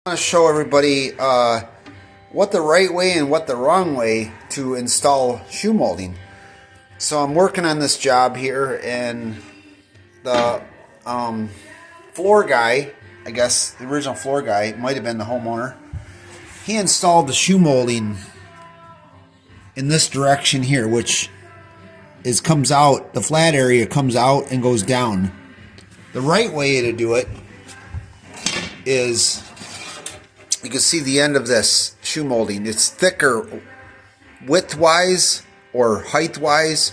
I want to show everybody what the right way and what the wrong way to install shoe molding. So I'm working on this job here, and the floor guy, I guess the original floor guy, might have been the homeowner. He installed the shoe molding in this direction here, which comes out, the flat area comes out and goes down. The right way to do it is, you can see the end of this shoe molding. It's thicker width-wise or height-wise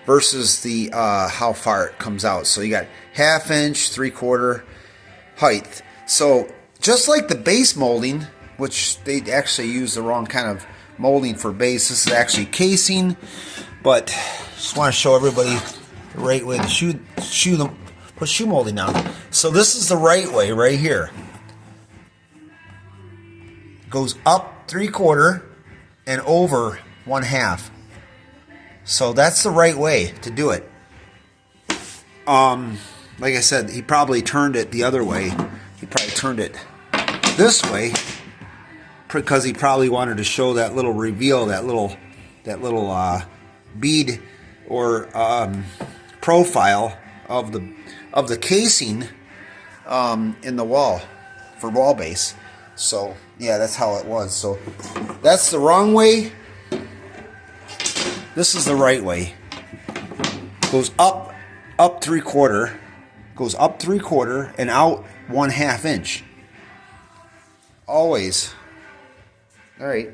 versus the how far it comes out. So you got 1/2 inch, 3/4 height. So just like the base molding, which they actually use the wrong kind of molding for base. This is actually casing, but just want to show everybody the right way to put shoe molding on. So this is the right way right here. Goes up 3/4 and over 1/2. So that's the right way to do it. Like I said, he probably turned it the other way. He probably turned it this way because he probably wanted to show that little reveal, that little bead or profile of the casing in the wall for wall base. So yeah, that's how it was. So that's the wrong way. This is the right way. Goes up 3/4, goes up 3/4 and out 1/2 inch. Always. All right.